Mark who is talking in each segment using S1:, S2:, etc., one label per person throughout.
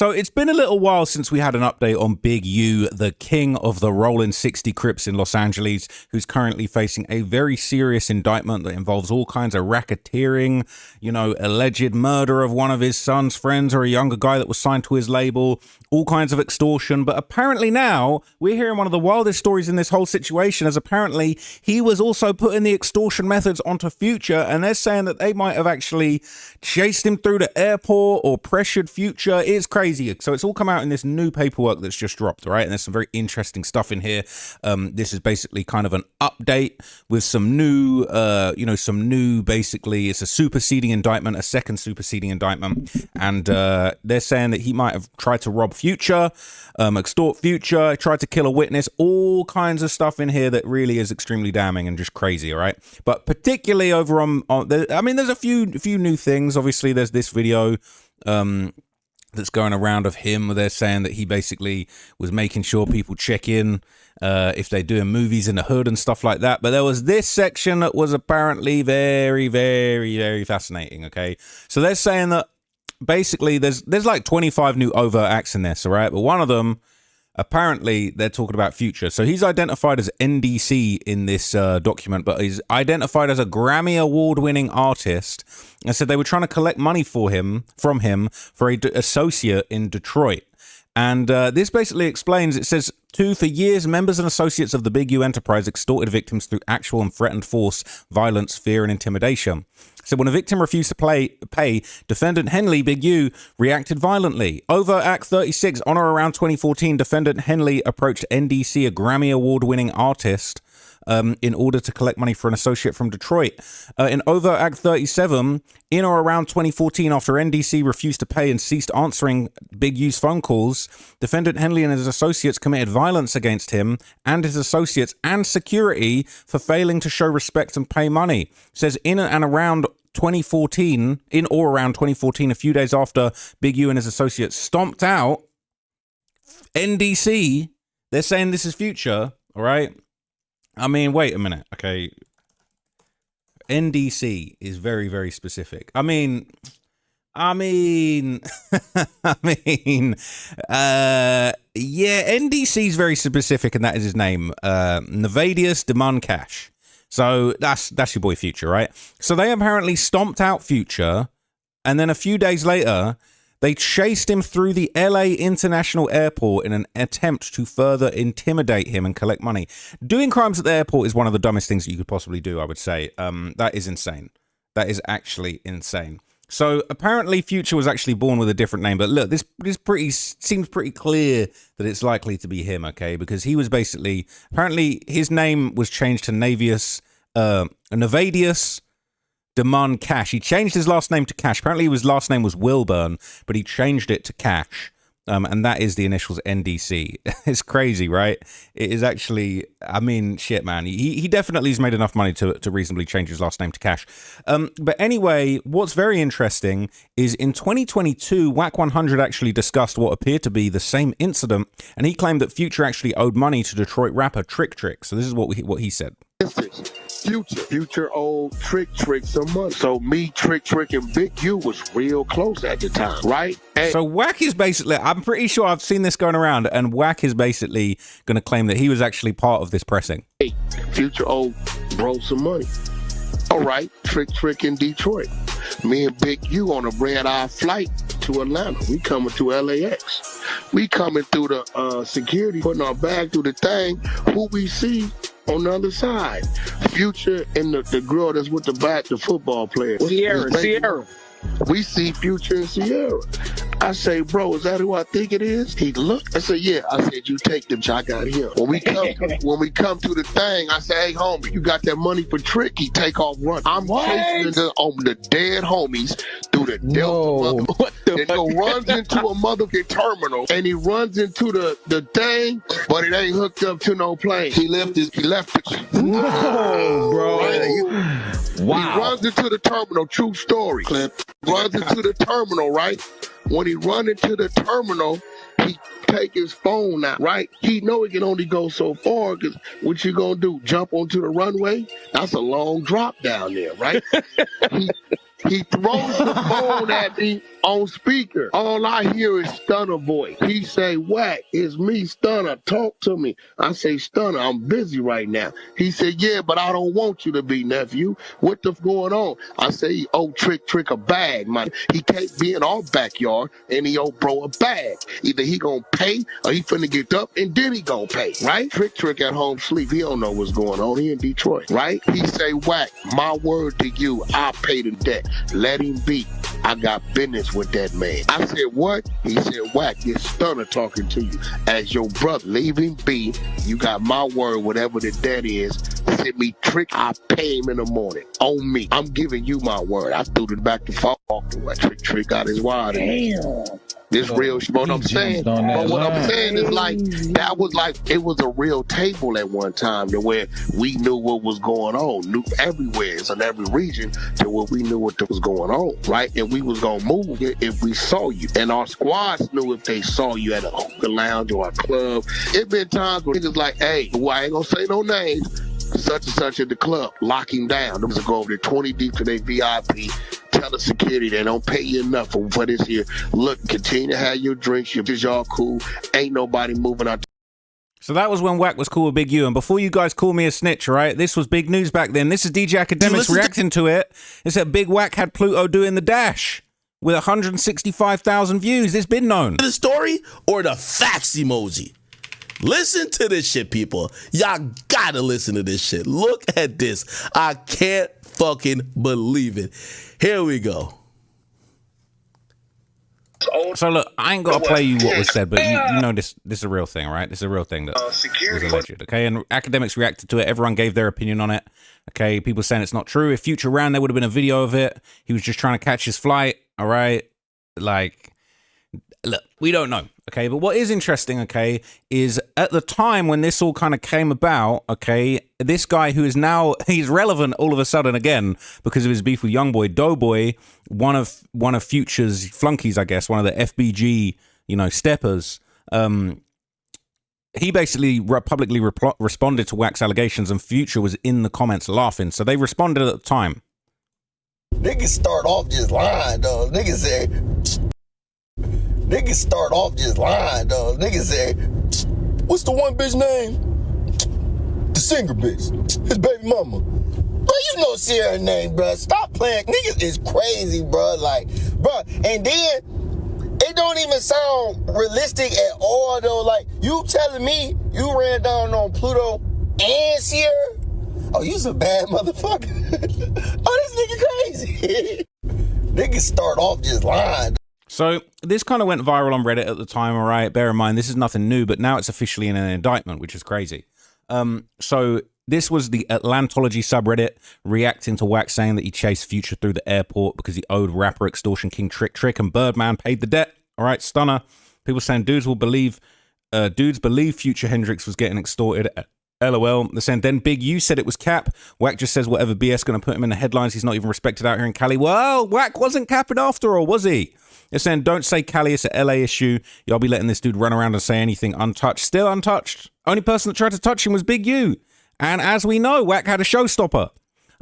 S1: So it's been a little while since we had an update on Big U, the king of the Rolling 60 Crips in Los Angeles, who's currently facing a very serious indictment that involves all kinds of racketeering, you know, alleged murder of one of his son's friends or a younger guy that was signed to his label, all kinds of extortion. But apparently now we're hearing one of the wildest stories in this whole situation, as apparently he was also putting the extortion methods onto Future, and they're saying that they might have actually chased him through the airport or pressured Future. It's crazy. So it's all come out in this new paperwork that's just dropped, right? And there's some very interesting stuff in here. This is basically kind of an update with some new, basically it's a superseding indictment, a second superseding indictment. And they're saying that he might have tried to rob Future, extort Future, tried to kill a witness, all kinds of stuff in here that really is extremely damning and just crazy, all right? But particularly over there's a few new things. Obviously, there's this video that's going around of him where they're saying that he basically was making sure people check in if they're doing movies in the hood and stuff like that. But there was this section that was apparently very, very, very fascinating, okay? So they're saying that basically there's like 25 new overt acts in this, all right? But one of them, apparently they're talking about Future. So he's identified as NDC in this document, but he's identified as a Grammy award-winning artist. And said they were trying to collect money from him for a associate in Detroit. And this basically explains, it says, for years, members and associates of the Big U enterprise extorted victims through actual and threatened force, violence, fear, and intimidation. So when a victim refused to pay, defendant Henley, Big U, reacted violently. Over Act 36, on or around 2014, defendant Henley approached NDC, a Grammy award-winning artist, in order to collect money for an associate from Detroit. In Overt Act 37, in or around 2014, after NDC refused to pay and ceased answering Big U's phone calls, defendant Henley and his associates committed violence against him and his associates and security for failing to show respect and pay money. It says in or around 2014, a few days after Big U and his associates stomped out, NDC, they're saying this is Future, all right? I mean, wait a minute, okay? NDC is very, very specific. I mean, yeah, NDC is very specific, and that is his name, Nevadius Demon Cash. So that's your boy Future, right? So they apparently stomped out Future, and then a few days later, they chased him through the LA International Airport in an attempt to further intimidate him and collect money. Doing crimes at the airport is one of the dumbest things that you could possibly do, I would say. That is insane. That is actually insane. So apparently Future was actually born with a different name. But look, this seems pretty clear that it's likely to be him, okay? Because he was basically, apparently his name was changed to Nevadius Demon Cash. He changed his last name to Cash. Apparently his last name was Wilburn, but he changed it to Cash. And that is the initials NDC. It's crazy, right? It is actually, I mean, shit, man. He definitely has made enough money to reasonably change his last name to Cash. But anyway, what's very interesting is in 2022, Wack 100 actually discussed what appeared to be the same incident, and he claimed that Future actually owed money to Detroit rapper Trick. So this is what he said.
S2: Future owed Trick some money. So me, Trick, and Big U was real close at the time, right? And
S1: so Wack is basically, I'm pretty sure I've seen this going around, and Wack is basically going to claim that he was actually part of this pressing.
S2: Hey, Future owed bro some money. All right, Trick in Detroit. Me and Big U on a red-eye flight to Atlanta. We coming to LAX. We coming through the security, putting our bag through the thing. Who we see on the other side? Future and the girl that's with the football player. Sierra. We see Future and Sierra. I say, bro, is that who I think it is? He looked. I said, yeah. I said, you take them. I got him. When we come to the thing, I say, hey, homie, you got that money for Trick? He take off running. I'm chasing the dead homies through the Delta. What the fuck? Runs into a motherfucking terminal, and he runs into the thing, but it ain't hooked up to no plane. He left it.
S1: Whoa, bro.
S2: Wow. He runs into the terminal. True story. Clip. Runs into the terminal, right? When he run into the terminal, he take his phone out, right? He know he can only go so far, because what you gonna do, jump onto the runway? That's a long drop down there, right? he throws the phone at me on speaker. All I hear is Stunner voice. He say, Wack, it's me, Stunner. Talk to me. I say, Stunner, I'm busy right now. He said, yeah, but I don't want you to be, nephew. What the going on? I say, oh, trick a bag, man. He can't be in our backyard and he owe bro a bag. Either he gonna pay or he finna get up and then he gonna pay, right? Trick at home sleep. He don't know what's going on. He in Detroit, right? He say, Wack, my word to you, I'll pay the debt. Let him be. I got business with that man. I said, what? He said, Wack, this Stunner talking to you. As your brother, leave him be. You got my word, whatever the debt is. Send me trick, I pay him in the morning. On me. I'm giving you my word. I threw it back to fall, walked away. Trick got his wire. Damn. This real shit. What I'm saying, but what I'm saying is like, that was like, it was a real table at one time to where we knew what was going on, knew everywhere, in every region, to where we knew what was going on, right? And we was gonna move it if we saw you. And our squads knew if they saw you at a hookah lounge or a club. It been times where niggas like, hey, well, I ain't gonna say no names, such and such at the club, lock him down. Them to go over there 20 deep to their VIP. Tell the security they don't pay you enough for this here. Look, continue to have your drinks. Y'all cool. Ain't nobody moving out.
S1: So that was when Wack was cool with Big U. And before you guys call me a snitch, right? This was big news back then. This is DJ Academics reacting to it. It said Big Wack had Pluto doing the dash with 165,000 views. It's been known.
S3: The story or the facts emoji? Listen to this shit, people. Y'all gotta listen to this shit. Look at this. I can't fucking believe it. Here we go.
S1: So look, I ain't got to play you what was said, but you know this is a real thing, right? This is a real thing that was alleged, okay? And Academics reacted to it. Everyone gave their opinion on it, okay? People saying it's not true. If Future ran, there would have been a video of it. He was just trying to catch his flight, all right? Like, look, we don't know, okay? But what is interesting, okay, is at the time when this all kind of came about, okay, this guy who is now, he's relevant all of a sudden again because of his beef with Youngboy, Doughboy, one of Future's flunkies, I guess, one of the FBG, you know, steppers, he basically publicly responded to Wack's allegations, and Future was in the comments laughing, so they responded at the time.
S4: Niggas start off just lying, though. Niggas start off just lying, though. Niggas say, what's the one bitch name? The singer bitch. His baby mama. Bro, you know Sierra name, bro. Stop playing. Niggas is crazy, bro. Like, bro. And then, it don't even sound realistic at all, though. Like, you telling me you ran down on Pluto and Sierra? Oh, you's a bad motherfucker. Oh, this nigga crazy. Niggas start off just lying.
S1: So this kind of went viral on Reddit at the time, all right? Bear in mind, this is nothing new, but now it's officially in an indictment, which is crazy. So this was the Atlantology subreddit reacting to Wack saying that he chased Future through the airport because he owed rapper extortion king Trick and Birdman paid the debt. All right, Stunner. People saying dudes believe Future Hendrix was getting extorted. LOL. They're saying then Big U said it was cap. Wack just says whatever BS going to put him in the headlines. He's not even respected out here in Cali. Well, Wack wasn't capping after all, was he? They're saying don't say Cali, it's an LA issue. Y'all be letting this dude run around and say anything untouched. Still untouched. Only person that tried to touch him was Big U. And as we know, Wack had a showstopper.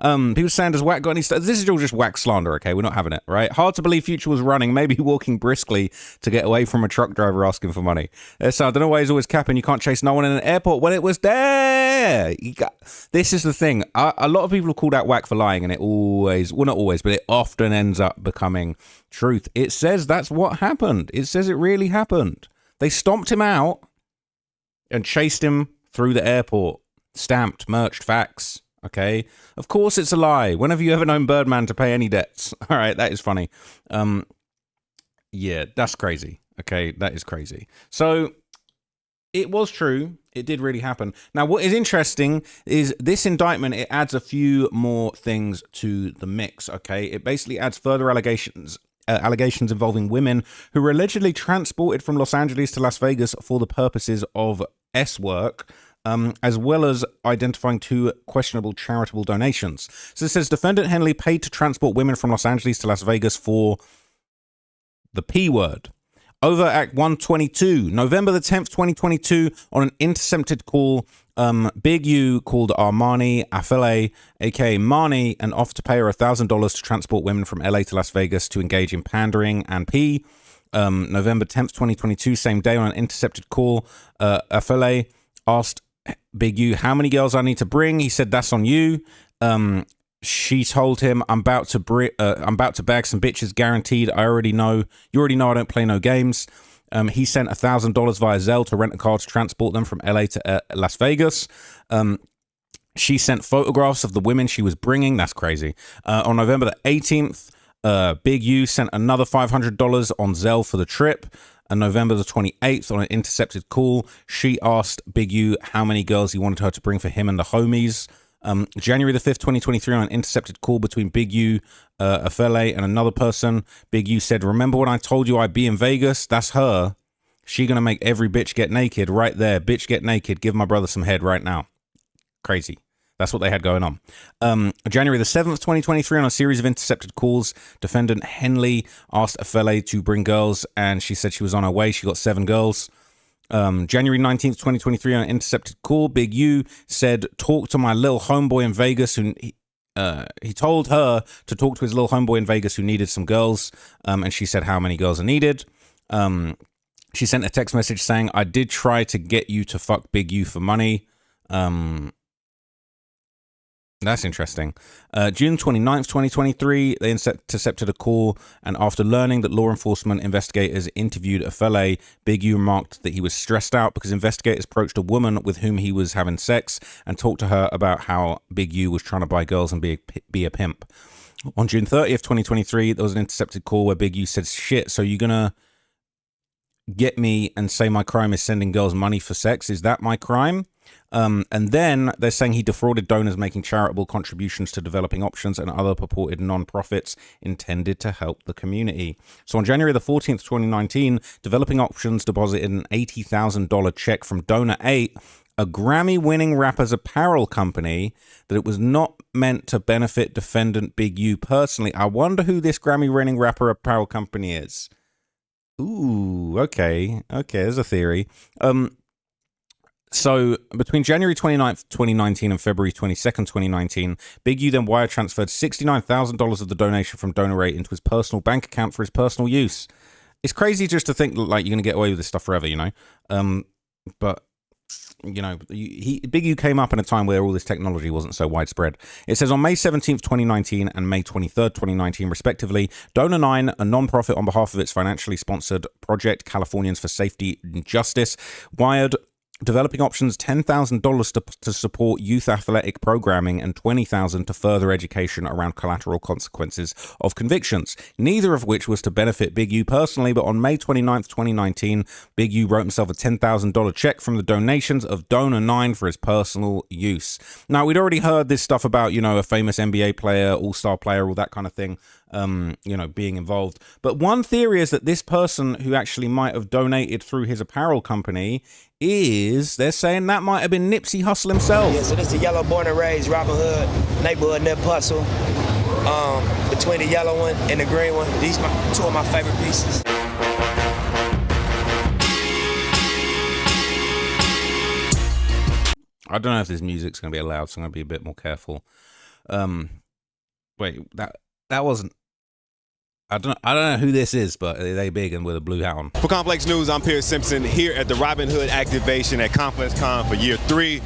S1: People saying, does Wack got any... This is all just Wack slander, okay? We're not having it, right? Hard to believe Future was running, maybe walking briskly to get away from a truck driver asking for money. So I don't know why he's always capping. You can't chase no one in an airport when it was there. This is the thing. A lot of people have called out Wack for lying, and it always... Well, not always, but it often ends up becoming truth. It says that's what happened. It says it really happened. They stomped him out and chased him through the airport. Stamped, merched, facts. Okay, of course it's a lie. When have you ever known Birdman to pay any debts? All right, that is funny. Yeah, that's crazy. Okay, that is crazy. So it was true. It did really happen. Now, what is interesting is this indictment, it adds a few more things to the mix. Okay, it basically adds further allegations involving women who were allegedly transported from Los Angeles to Las Vegas for the purposes of S work. As well as identifying two questionable charitable donations. So it says defendant Henley paid to transport women from Los Angeles to Las Vegas for the P word. Over at 122, November the 10th, 2022, on an intercepted call, Big U called Armani Afele, aka Marnie, and offered to pay her $1,000 to transport women from LA to Las Vegas to engage in pandering and pee. November 10th, 2022, same day, on an intercepted call, Afele asked Big U how many girls I need to bring. He said, "That's on you." She told him, I'm about to bag some bitches, guaranteed. You already know I don't play no games. He sent $1,000 via Zelle to rent a car to transport them from LA to Las Vegas. She sent photographs of the women she was bringing. That's crazy. On November the 18th, Big U sent another $500 on Zelle for the trip. And November the 28th, on an intercepted call, she asked Big U how many girls he wanted her to bring for him and the homies. January the 5th, 2023, on an intercepted call between Big U, Afele, and another person, Big U said, "Remember when I told you I'd be in Vegas? That's her. She gonna make every bitch get naked right there. Bitch, get naked. Give my brother some head right now." Crazy. That's what they had going on. January the 7th, 2023, on a series of intercepted calls, defendant Henley asked Afele to bring girls, and she said she was on her way. She got 7 girls. January 19th, 2023, on an intercepted call, Big U said, "Talk to my little homeboy in Vegas." He told her to talk to his little homeboy in Vegas who needed some girls. And she said how many girls are needed. She sent a text message saying, "I did try to get you to fuck Big U for money." That's interesting. June 29th, 2023, they intercepted a call, and after learning that law enforcement investigators interviewed Afele, Big U remarked that he was stressed out because investigators approached a woman with whom he was having sex and talked to her about how Big U was trying to buy girls and be a pimp. On June 30th, 2023, there was an intercepted call where Big U said, "Shit, so you gonna get me and say my crime is sending girls money for sex? Is that my crime?" And then they're saying he defrauded donors making charitable contributions to Developing Options and other purported non-profits intended to help the community. So on January the 14th, 2019, Developing Options deposited an $80,000 check from Donor 8, a Grammy-winning rapper's apparel company, that it was not meant to benefit defendant Big U personally. I wonder who this Grammy-winning rapper apparel company is. Ooh, okay, there's a theory. So between January 29th, 2019 and February 22nd, 2019, Big U then wire transferred $69,000 of the donation from Donor 8 into his personal bank account for his personal use. It's crazy just to think like you're going to get away with this stuff forever, you know? But, you know, Big U came up in a time where all this technology wasn't so widespread. It says on May 17th, 2019 and May 23rd, 2019, respectively, Donor 9, a non-profit on behalf of its financially sponsored project, Californians for Safety and Justice, wired Developing Options $10,000 to support youth athletic programming and $20,000 to further education around collateral consequences of convictions, neither of which was to benefit Big U personally. But on May 29th, 2019, Big U wrote himself a $10,000 check from the donations of Donor 9 for his personal use. Now, we'd already heard this stuff about, you know, a famous NBA player, all-star player, all that kind of thing, you know, being involved. But one theory is that this person who actually might have donated through his apparel company they're saying that might have been Nipsey Hussle himself.
S5: Yeah, so this is the yellow born and raised Robin Hood neighborhood Nip Hussle. Between the yellow one and the green one, these are 2 of my favorite pieces.
S1: I don't know if this music's going to be allowed, so I'm going to be a bit more careful. Wait, that wasn't. I don't know who this is, but they big and with a blue hat on.
S6: For Complex News, I'm Pierce Simpson here at the Robin Hood activation at Complex Con for year 3.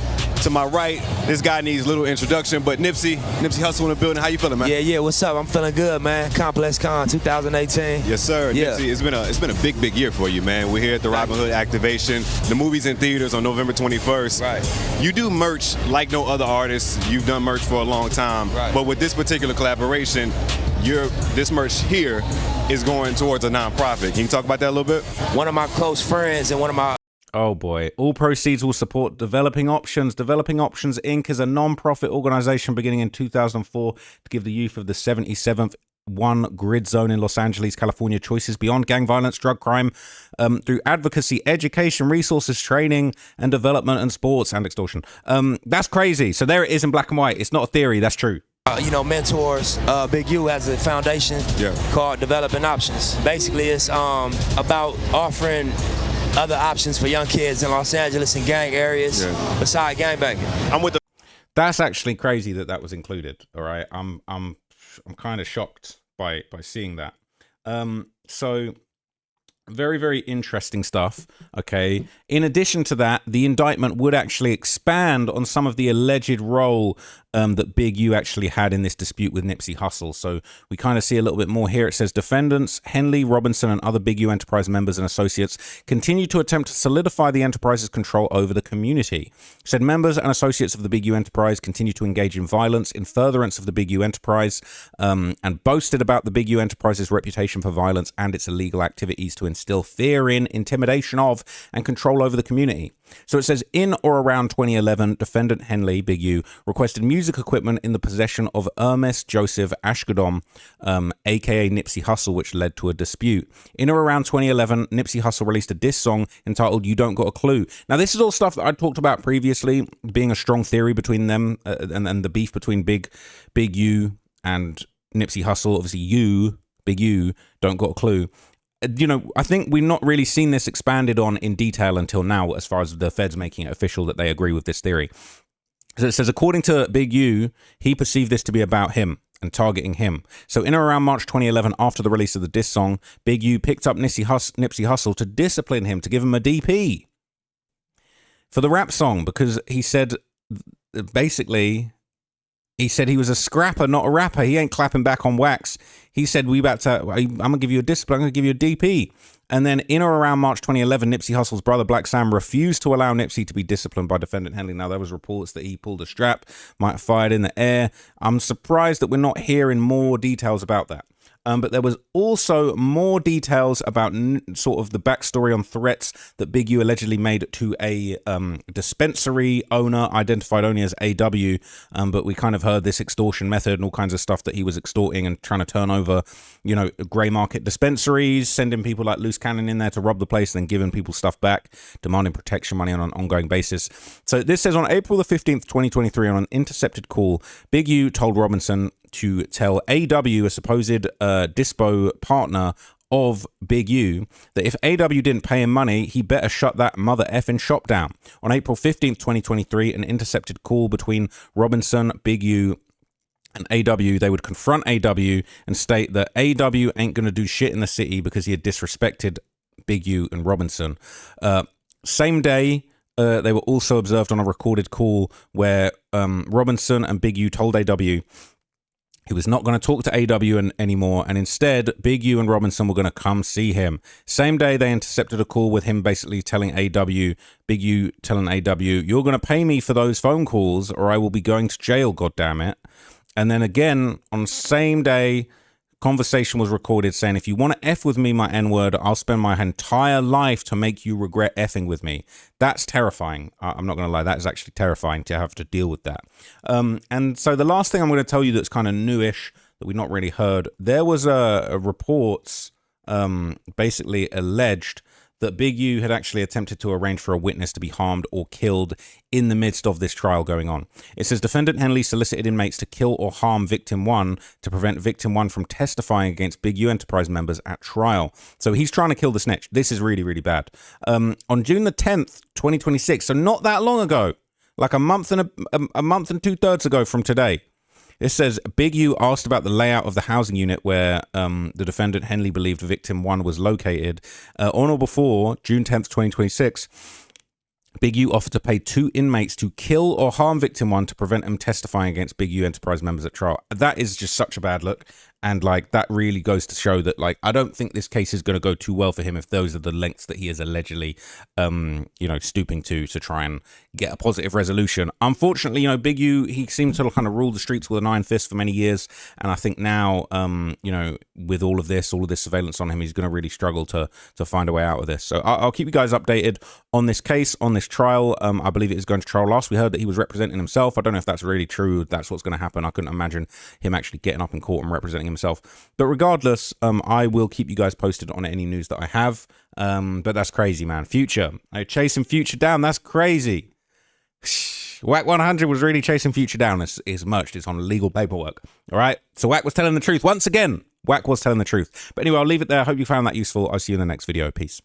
S6: To my right, this guy needs a little introduction, but Nipsey Hussle in the building. How you feeling, man?
S5: Yeah, what's up? I'm feeling good, man. Complex Con 2018.
S6: Yes, sir. Yeah. Nipsey, it's been a big year for you, man. We're here at the Robin Hood activation. The movie's in theaters on November 21st.
S5: Right.
S6: You do merch like no other artist. You've done merch for a long time.
S5: Right.
S6: But with this particular collaboration, this merch here is going towards a nonprofit. Can you talk about that a little bit?
S5: One of my close friends and one of my...
S1: Oh boy. All proceeds will support Developing Options. Developing Options, Inc. is a non-profit organization beginning in 2004 to give the youth of the 77th grid zone in Los Angeles, California, choices beyond gang violence, drug crime, through advocacy, education, resources, training, and development, and sports and extortion. That's crazy. So there it is in black and white. It's not a theory. That's true.
S5: Mentors. Big U has a foundation called Developing Options. Basically, it's about offering other options for young kids in Los Angeles and gang areas beside gangbanging.
S6: I'm with the.
S1: That's actually crazy that was included. All right, I'm kind of shocked by seeing that. So very, very interesting stuff. Okay. In addition to that, the indictment would actually expand on some of the alleged role that Big U actually had in this dispute with Nipsey Hussle. So we kind of see a little bit more here. It says defendants Henley, Robinson, and other Big U Enterprise members and associates continue to attempt to solidify the enterprise's control over the community. Said members and associates of the Big U Enterprise continue to engage in violence in furtherance of the Big U Enterprise and boasted about the Big U Enterprise's reputation for violence and its illegal activities to instill fear in, intimidation of, and control over the community. So it says in or around 2011, defendant Henley, Big U, requested music equipment in the possession of Hermes Joseph Ashkodom, aka Nipsey Hussle, which led to a dispute. In or around 2011, Nipsey Hussle released a diss song entitled You Don't Got a Clue. Now, this is all stuff that I talked about previously, being a strong theory between them and the beef between Big U and Nipsey Hussle. Obviously, Big U, don't got a clue. I think we've not really seen this expanded on in detail until now, as far as the feds making it official that they agree with this theory. So it says, according to Big U, he perceived this to be about him and targeting him. So in or around March 2011, after the release of the diss song, Big U picked up Nipsey Hussle to discipline him, to give him a DP for the rap song, because he said, basically, he said he was a scrapper, not a rapper. He ain't clapping back on Wax. He said, I'm going to give you a discipline, I'm going to give you a DP. And then in or around March 2011, Nipsey Hussle's brother, Black Sam, refused to allow Nipsey to be disciplined by defendant Henley. Now, there was reports that he pulled a strap, might have fired in the air. I'm surprised that we're not hearing more details about that. But there was also more details about sort of the backstory on threats that Big U allegedly made to a dispensary owner, identified only as AW. But we kind of heard this extortion method and all kinds of stuff that he was extorting and trying to turn over, grey market dispensaries, sending people like Loose Cannon in there to rob the place, then giving people stuff back, demanding protection money on an ongoing basis. So this says on April the 15th, 2023, on an intercepted call, Big U told Robinson to tell AW, a supposed dispo partner of Big U, that if AW didn't pay him money, he better shut that mother effing shop down. On April 15th, 2023, an intercepted call between Robinson, Big U, and AW, they would confront AW and state that AW ain't going to do shit in the city because he had disrespected Big U and Robinson. Same day, they were also observed on a recorded call where Robinson and Big U told AW he was not going to talk to AW anymore, and instead, Big U and Robinson were going to come see him. Same day, they intercepted a call with him basically telling AW, Big U telling AW, you're going to pay me for those phone calls or I will be going to jail, goddammit. And then again, on the same day, conversation was recorded saying, if you want to F with me, my N-word, I'll spend my entire life to make you regret effing with me. That's terrifying. I'm not going to lie. That is actually terrifying to have to deal with that. And so the last thing I'm going to tell you that's kind of newish that we've not really heard, there was a reports basically alleged that Big U had actually attempted to arrange for a witness to be harmed or killed in the midst of this trial going on. It says defendant Henley solicited inmates to kill or harm victim one to prevent victim one from testifying against Big U Enterprise members at trial. So he's trying to kill the snitch. This is really, really bad. On June the 10th, 2026, so not that long ago, like a month and 2/3 ago from today, it says Big U asked about the layout of the housing unit where the defendant Henley believed victim one was located. On or before June 10th, 2026, Big U offered to pay 2 inmates to kill or harm victim one to prevent him testifying against Big U Enterprise members at trial. That is just such a bad look. And like that really goes to show that like I don't think this case is going to go too well for him if those are the lengths that he is allegedly stooping to try and get a positive resolution. Unfortunately, Big U, he seemed to kind of rule the streets with an iron fist for many years, and I think now with all of this surveillance on him, he's going to really struggle to find a way out of this. So I'll keep you guys updated on this case, on this trial. I believe it is going to trial last. We heard that he was representing himself. I don't know if that's really true. That's what's going to happen. I couldn't imagine him actually getting up in court and representing himself. But regardless, I will keep you guys posted on any news that I have. But that's crazy, man. Future. Chasing Future down. That's crazy. Wack 100 was really chasing Future down. It's merged. It's on legal paperwork. All right. So Wack was telling the truth. Once again, Wack was telling the truth. But anyway, I'll leave it there. I hope you found that useful. I'll see you in the next video. Peace.